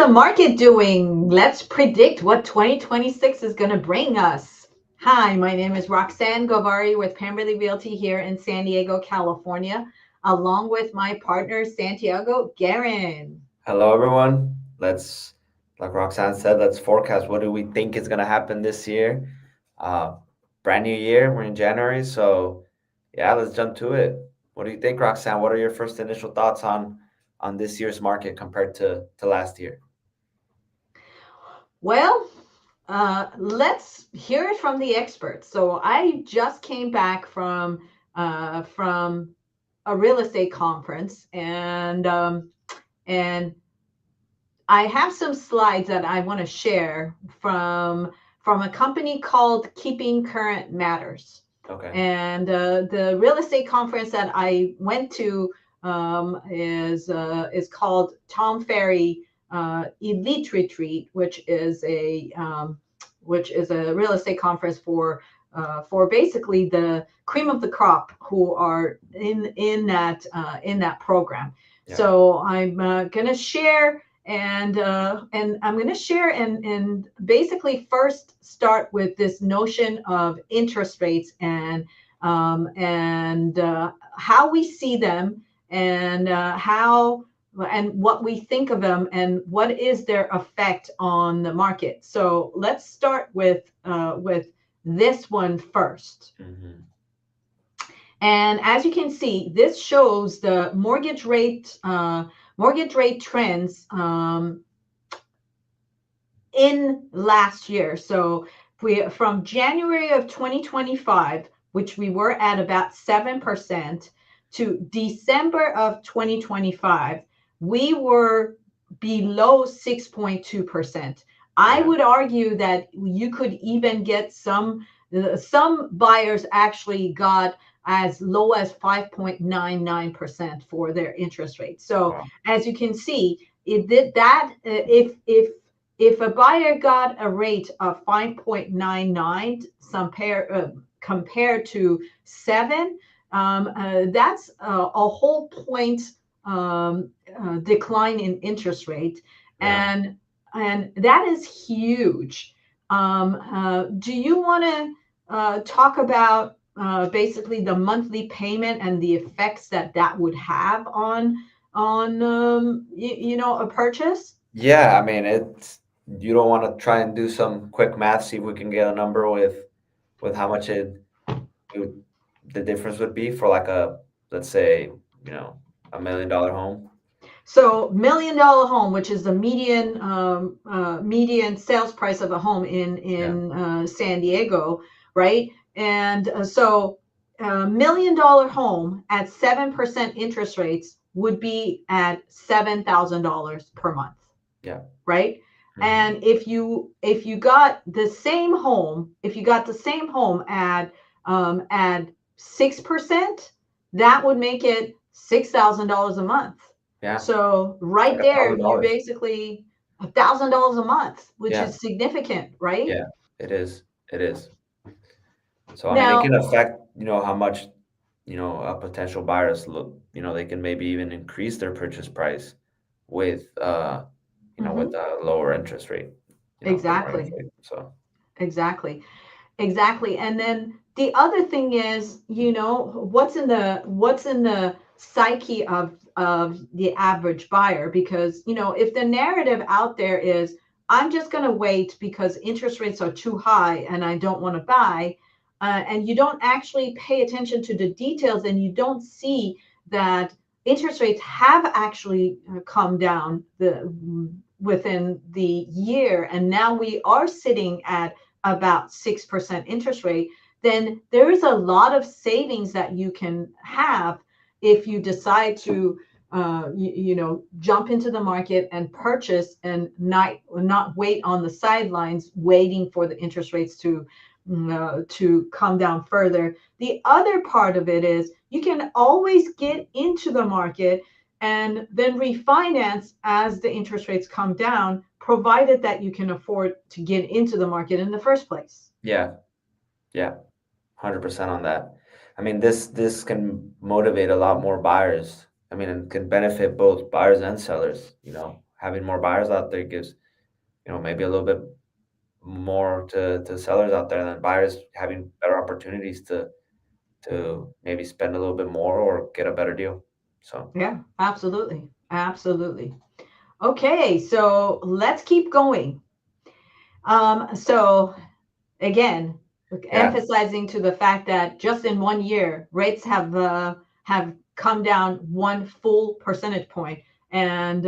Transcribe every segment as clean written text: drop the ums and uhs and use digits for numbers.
the market doing? Let's predict what 2026 is going to bring us. Hi, my name is Roxanne Govari with Pemberley Realty here in San Diego, California, along with my partner, Santiago Guerin. Hello, everyone. Like Roxanne said, let's forecast what do we think is going to happen this year. Uh, Brand new year. We're in January, so yeah, let's jump to it. What do you think, Roxanne? What are your first initial thoughts on this year's market compared to last year? Well, let's hear it from the experts. So I just came back from a real estate conference, and I have some slides that I want to share from a company called Keeping Current Matters. Okay. And the real estate conference that I went to is called Tom Ferry Elite Retreat, which is a real estate conference for basically the cream of the crop who are in that program. Yeah. So I'm going to share and I'm going to share and basically first start with this notion of interest rates and how we see them and how and what we think of them and what is their effect on the market. So let's start with this one first. Mm-hmm. And as you can see, this shows the mortgage rate trends in last year. So we from January of 2025, which we were at about 7%, to December of 2025, we were below 6.2%. I Yeah. would argue that you could even get some buyers actually got as low as 5.99% for their interest rate. So Wow. as you can see, it did that if a buyer got a rate of 5.99 compared to 7, that's a whole point decline in interest rate, Yeah. and that is huge. Do you want to talk about basically the monthly payment and the effects that that would have on a purchase? Yeah. I mean, it's you don't want to try and do some quick math, see if we can get a number with how much it would, the difference would be for like a, let's say, you know, $1 million home. So $1 million home, which is the median sales price of a home Yeah. in San Diego, right? And so $1 million home at 7% interest rates would be at $7,000 per month, Yeah. right? Hmm. And if you got the same home, if you got the same home at 6%, that would make it $6,000 a month. Yeah. So It's right like a there, thousand you dollars. basically $1,000 a month, which Yeah. is significant, right? Yeah. It is. It is. So I mean, it can Now, affect, how much, a potential buyers look, they can maybe even increase their purchase price with, with mhm, a lower interest rate, the mortgage exactly, rate. So exactly. Exactly. And then the other thing is, what's in the psyche of the average buyer? Because, if the narrative out there is, I'm just going to wait because interest rates are too high and I don't want to buy, and you don't actually pay attention to the details and you don't see that interest rates have actually come down within the year, and now we are sitting at about 6% interest rate, then there is a lot of savings that you can have if you decide to jump into the market and purchase and not wait on the sidelines waiting for the interest rates to come down further. The other part of it is you can always get into the market and then refinance as the interest rates come down, provided that you can afford to get into the market in the first place. yeah, yeah, 100% on that. I mean, this can motivate a lot more buyers. I mean, it can benefit both buyers and sellers, having more buyers out there gives, maybe a little bit more to sellers out there, and then buyers having better opportunities to maybe spend a little bit more or get a better deal. So Yeah, absolutely. Absolutely. Okay, so let's keep going. So again, yeah, emphasizing to the fact that just in 1 year, rates have come down 1 full percentage point, and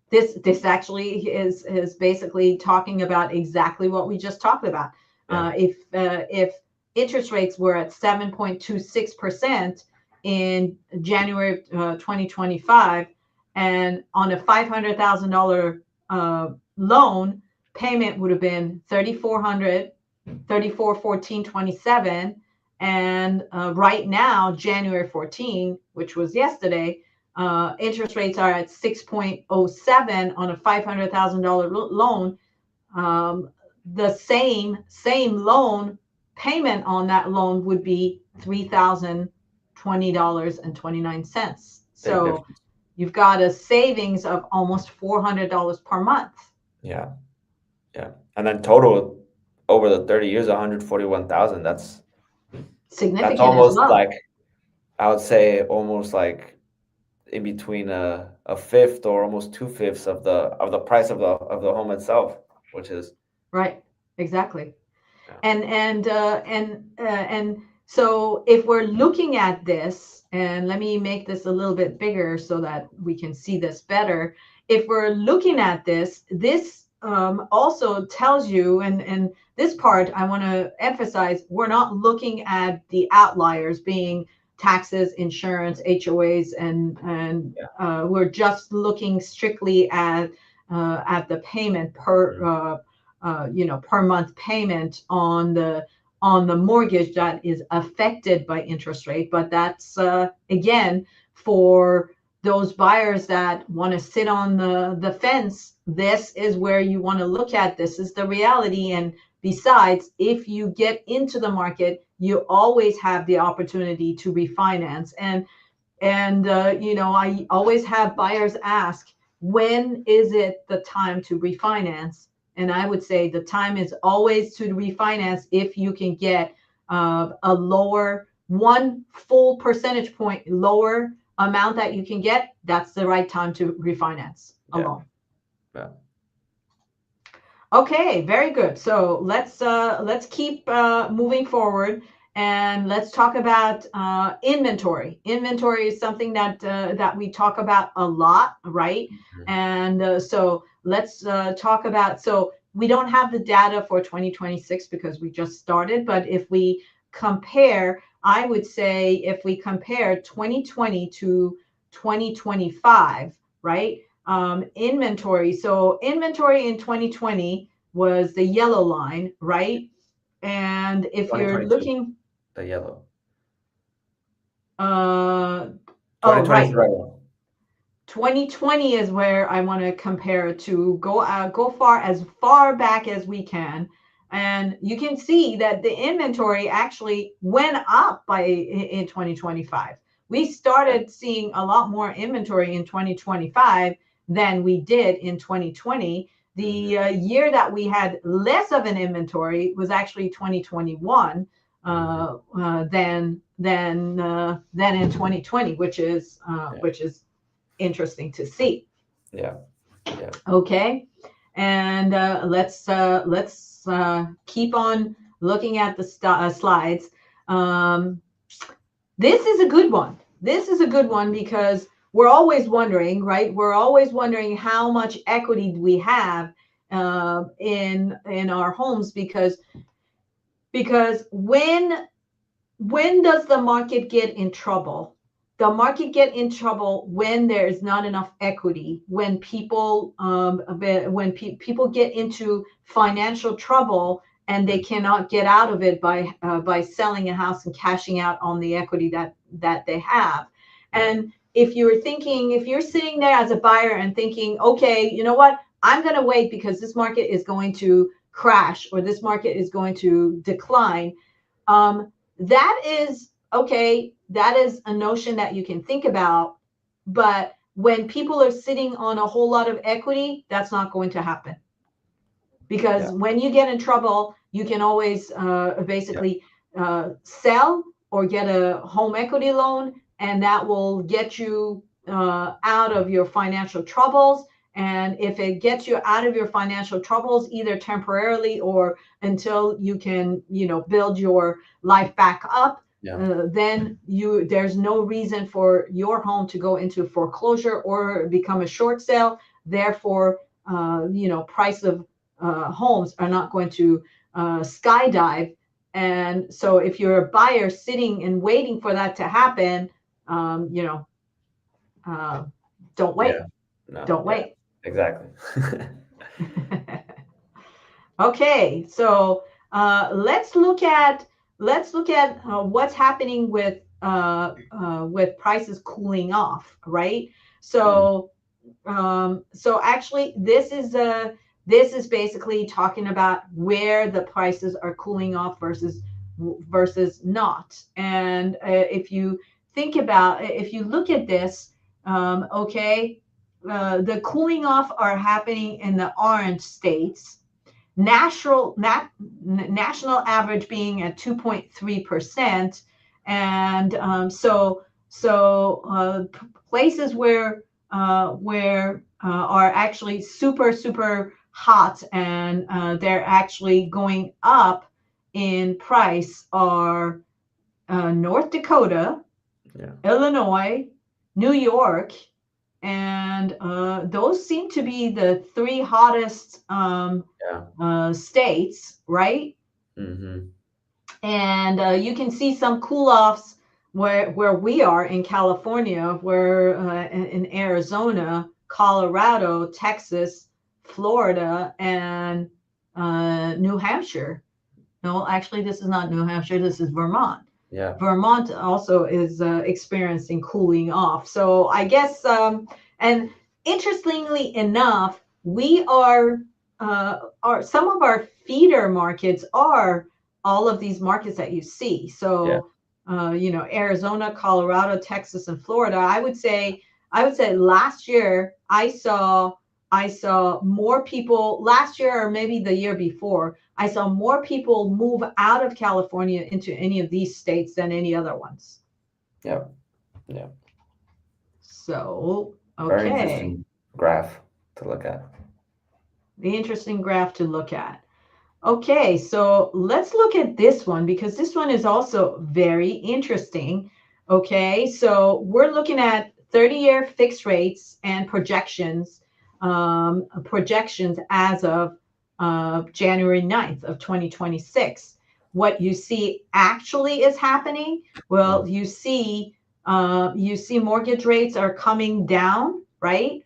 this actually is basically talking about exactly what we just talked about. yeah, If interest rates were at 7.26% in January 2025, and on a $500,000 loan, payment would have been 3,400, 3414.27, and right now, January 14, which was yesterday, interest rates are at 6.07 on a $500,000 loan. The same loan payment on that loan would be $3,020.29. big So difference. you've got a savings of almost $400 per month. Yeah, yeah, and then total over the 30 years, 141,000. That's Significant as almost well. like, I would say, almost like in between a fifth or almost two-fifths of the price of the home itself, which is, Right, exactly. yeah, And so if we're looking at this, and let me make this a little bit bigger so that we can see this better. If we're looking at this also tells you, and this part I want to emphasize, we're not looking at the outliers being taxes, insurance, HOAs, and yeah, we're just looking strictly at the payment mhm, per month payment on the mortgage that is affected by interest rate. But that's again, for those buyers that want to sit on the fence, this is where you want to look at. This is the reality. And besides, if you get into the market, you always have the opportunity to refinance. And I always have buyers ask, when is it the time to refinance? And I would say the time is always to refinance if you can get a lower, 1 full percentage point lower amount that you can get. That's the right time to refinance a yeah, loan. yeah, Okay, very good. So let's keep moving forward, and let's talk about inventory. Inventory is something that we talk about a lot, right? mhm, And so let's talk about. So we don't have the data for 2026 because we just started, but if we compare, I would say if we compare 2020 to 2025, right? Inventory. So inventory in 2020 was the yellow line, right? And if you're 2022, looking, the yellow. uh, oh, 2020 is right. the red one. 2020 is where I want to compare it to. Go far as far back as we can, and you can see that the inventory actually went up in 2025. We Yeah, started seeing a lot more inventory in 2025 than we did in 2020. mhm, The year that we had less of an inventory was actually 2021 mhm, than in 2020, yeah, which is interesting to see. yeah, yeah, Okay, and let's keep on looking at the slides. Um, this is a good one. This is a good one because we're always wondering, right? We're always wondering how much equity do we have in our homes, because when does the market get in trouble? The market get in trouble when there is not enough equity, when people get into financial trouble and they mhm, cannot get out of it by selling a house and cashing out on the equity that they have. yeah, And if you're sitting there as a buyer and thinking, okay, you know what, I'm going to wait because this market is going to crash or this market is going to decline. That is okay. That is a notion that you can think about, but when people are sitting on a whole lot of equity, that's not going to happen. Yeah. Because when you get in trouble, you can always Yeah. basically sell or get a home equity loan, and that will get you out of your financial troubles. And if it gets you out of your financial troubles, either temporarily or until you can, build your life back up, Yeah. then there's no reason for your home to go into foreclosure or become a short sale. Therefore, price of homes are not going to skydive. And so if you're a buyer sitting and waiting for that to happen, um, you know, uh, don't Yeah. wait. No. Don't Yeah. wait. Exactly. Okay, so let's look at what's happening with prices cooling off, right? Mm. So actually, this is basically talking about where the prices are cooling off versus not. And if you look at this, okay, the cooling off are happening in the orange states. National average being at 2.3%, and places where are actually super hot, and they're actually going up in price are North Dakota, Yeah. Illinois, New York, and those seem to be the three hottest Yeah. states, right? Mm-hmm. And you can see some cool offs where we are in California, where in Arizona, Colorado, Texas, Florida, and New Hampshire. No, actually, this is not New Hampshire. This is Vermont. Yeah. Vermont also is experiencing cooling off. So I guess, and interestingly enough, we are some of our feeder markets are all of these markets that you see. Yeah. So, Arizona, Colorado, Texas, and Florida. I would say last year I saw more people last year or maybe the year before. I saw more people move out of California into any of these states than any other ones. Yeah. Yeah. So, Very okay, interesting graph to look at. the interesting graph to look at. Okay, so let's look at this one because this one is also very interesting. Okay, so we're looking at 30-year fixed rates and projections as of January 9th of 2026. What you see actually is happening, Mm. well, you see mortgage rates are coming down, right?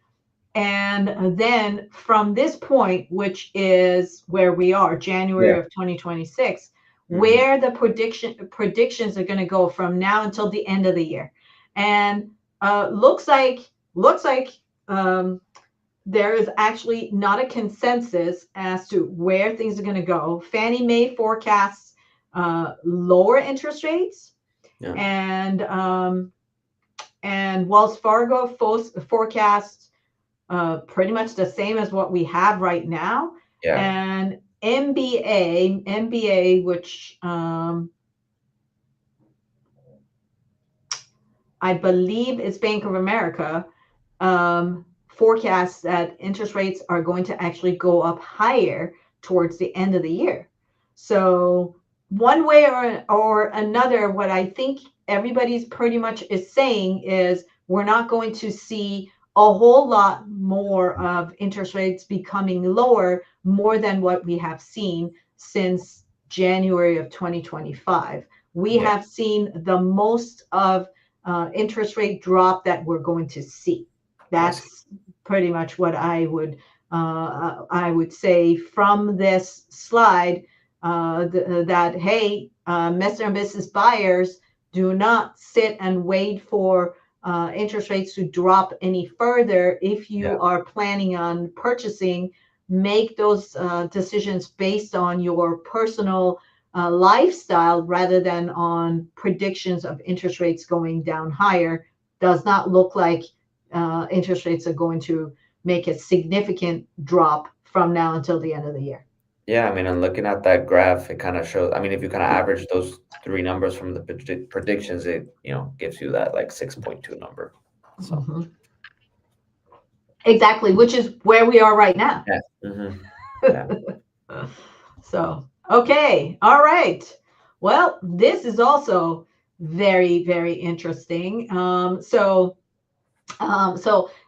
And then from this point, which is where we are, January Yeah. of 2026, Mm-hmm. where the predictions are going to go from now until the end of the year. And looks like um, there is actually not a consensus as to where things are going to go. Fannie Mae forecasts lower interest rates, Yeah. and Wells Fargo forecasts pretty much the same as what we have right now. Yeah. And MBA, which I believe is Bank of America, forecasts that interest rates are going to actually go up higher towards the end of the year. So one way or another, what I think everybody's pretty much is saying is we're not going to see a whole lot more of interest rates becoming lower more than what we have seen since January of 2025. We Yeah. have seen the most of interest rate drop that we're going to see. I see. That's pretty much what I would say from this slide. That hey, Mr. and Mrs. Buyers, do not sit and wait for interest rates to drop any further. If Yeah. you are planning on purchasing, make those decisions based on your personal lifestyle rather than on predictions of interest rates going down higher. Does not look like interest rates are going to make a significant drop from now until the end of the year. Yeah, I mean, and looking at that graph, it kind of shows. I mean, if you kind of average those three numbers from the predictions, it gives you that like 6.2 number. So Mhm. Exactly, which is where we are right now. yeah, yeah, So, okay, all right. Well, this is also very, very interesting. So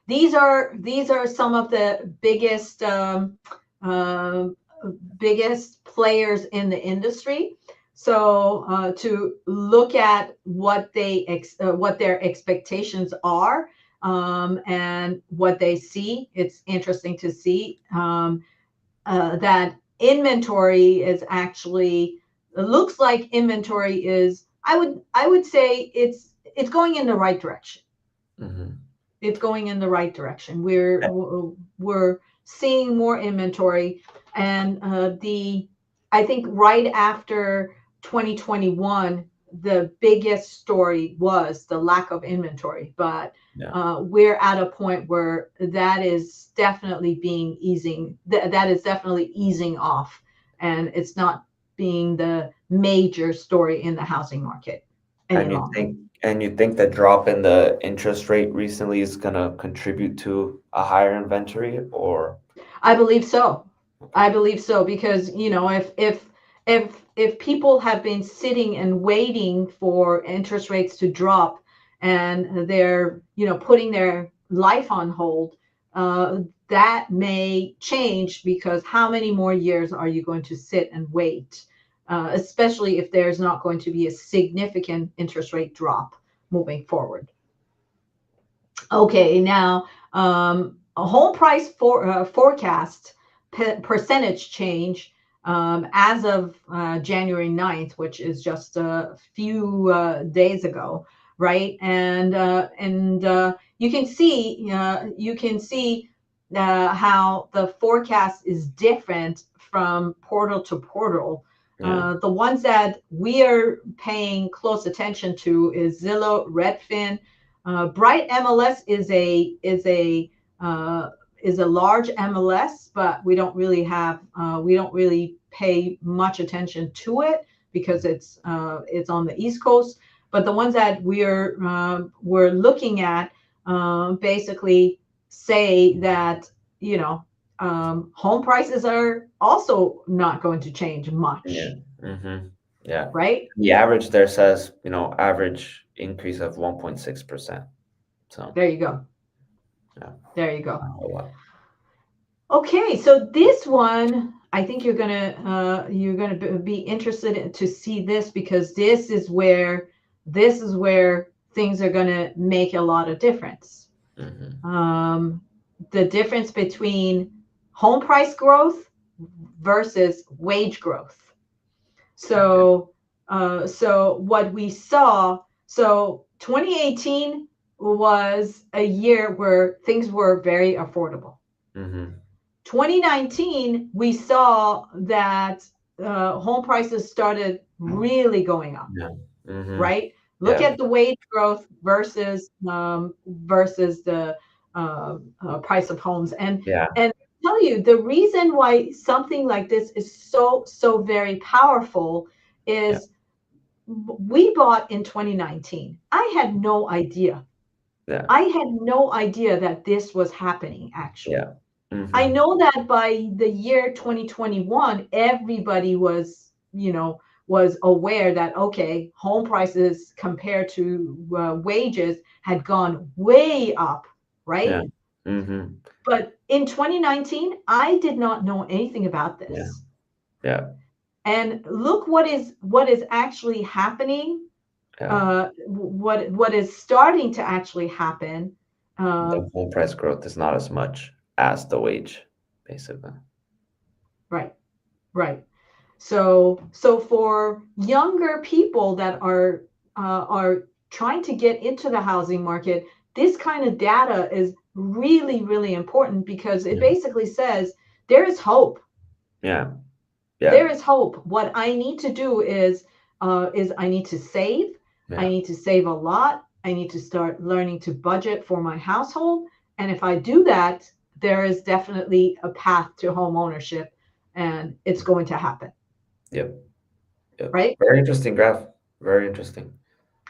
these are some of the um, biggest players in the industry. So to look at what their expectations are, and what they see, it's interesting to see that inventory is actually, it looks like inventory is, I would say it's going in the right direction. hmm It's going in the right direction. We're seeing more inventory, and the I think right after 2021, the biggest story was the lack of inventory, but yeah. we're at a point where that is definitely that is definitely easing off, and it's not being the major story in the housing market any And you longer. think and you think the drop in the interest rate recently is gonna contribute to a higher inventory, or I believe so. okay, I believe so because if people have been sitting and waiting for interest rates to drop, and they're putting their life on hold, that may change, because how many more years are you going to sit and wait? Especially if there's not going to be a significant interest rate drop moving forward. Okay, now a home price forecast percentage change as of January 9th, which is just a few days ago, right? And you can see how the forecast is different from portal to portal. yeah, The ones that we are paying close attention to is Zillow, Redfin. Bright MLS uh, is a large MLS, but we don't really pay much attention to it because it's on the East Coast. But the ones that we're looking at basically say that home prices are also not going to change yeah, much, hmm yeah. right? The average there says, average increase of 1.6%. So There you go. yeah, There you go. not a whole lot. Okay, so this one, I think you're gonna be interested to see this, because this is where things are gonna make a lot of difference. hmm Um, the difference between home price growth versus wage growth. Okay. So what we saw, so 2018 was a year where things were very affordable. hmm 2019, we saw that home prices started really going up, Yeah. hmm right? Look Yeah. at the wage growth versus the price of homes, Yeah. and tell you the reason why something like this is so very powerful Yeah. is we bought in 2019. I had no idea. Yeah. I had no idea that this was happening, actually. Yeah. I hmm know that by the year 2021, everybody was aware that, okay, home prices compared to wages had gone way up, Yeah. right? hmm But in 2019, I did not know anything about Yeah. this. Yeah. And look what is actually happening. Yeah. What is starting to actually happen. The Um, home price growth is not as much as the wage, basically. right, right. So for younger people that are trying to get into the housing market, this kind of data is really, really important, because it Yeah. basically says there is hope. Yeah. Yeah. There is hope. What I need to do is I need to save. I Yeah. need to save a lot. I need to start learning to budget for my household. And if I do that, there is definitely a path to home ownership and it's going to happen, Yep. Yep. right? Very interesting graph. Very interesting.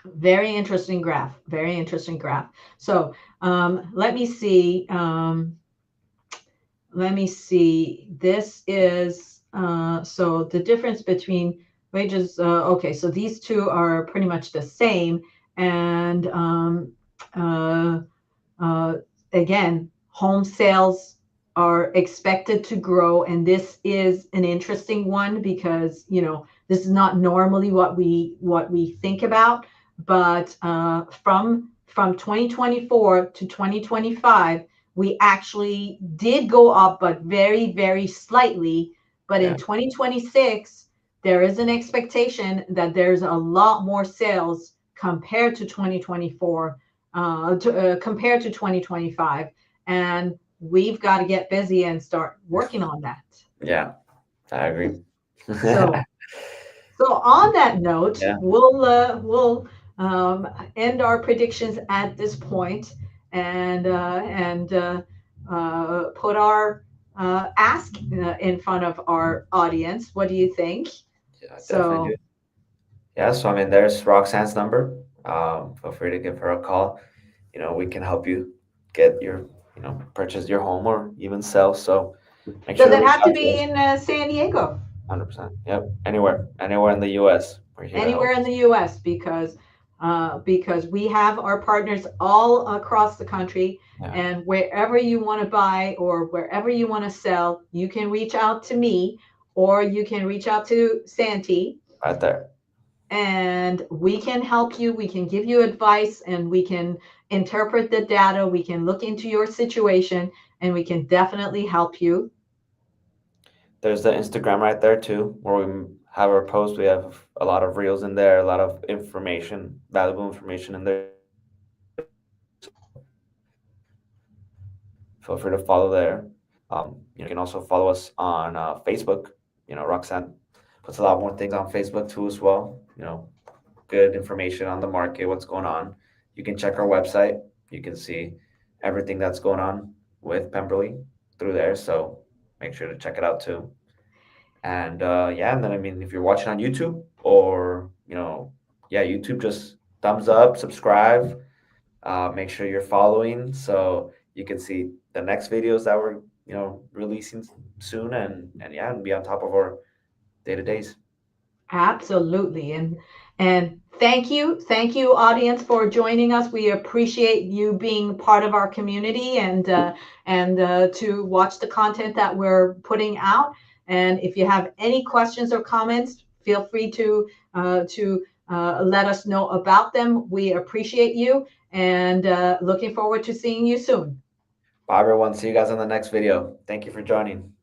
Very interesting graph. Very interesting graph. So let me see. Let me see. This is so the difference between wages. Okay, so these two are pretty much the same. And uh, uh, again, home sales are expected to grow, and this is an interesting one because this is not normally what we think about, but from 2024 to 2025, we actually did go up, but very very slightly. But Yeah. in 2026, there is an expectation that there's a lot more sales compared to 2024 compared to 2025. And we've got to get busy and start working on that. Yeah. I agree. So, so on that note, Yeah. we'll end our predictions at this point and put our ask in front of our audience. What do you think? Yeah, I definitely do. So Yeah, so I mean, there's Roxanne's number. Feel free to give her a call. We can help you get purchase your home or even sell. So make sure does to it reach have to out to be us. in San Diego? 100%. Yep. Anywhere in the U.S. We're here to help. Anywhere in the U.S. because we have our partners all across the country, Yeah, and wherever you want to buy or wherever you want to sell, you can reach out to me or you can reach out to Santi, right there. and we can help you. We can give you advice, and we can interpret the data. We can look into your situation, and we can definitely help you. There's the Instagram right there too, where we have our posts. We have a lot of reels in there, a lot of information, valuable information in there. So feel free to follow there. You can also follow us on Facebook. Roxanne puts a lot more things on Facebook too as well. Good information on the market, what's going on. You can check our website. You can see everything that's going on with Pemberley through there. So make sure to check it out too. And yeah, and then I mean, if you're watching on YouTube or yeah, YouTube, just thumbs up, subscribe. Make sure you're following so you can see the next videos that we're releasing soon, and yeah, and be on top of our day to days. Absolutely. And thank you, audience, for joining us. We appreciate you being part of our community and to watch the content that we're putting out. And if you have any questions or comments, feel free to let us know about them. We appreciate you and looking forward to seeing you soon. Bye everyone. See you guys on the next video. Thank you for joining.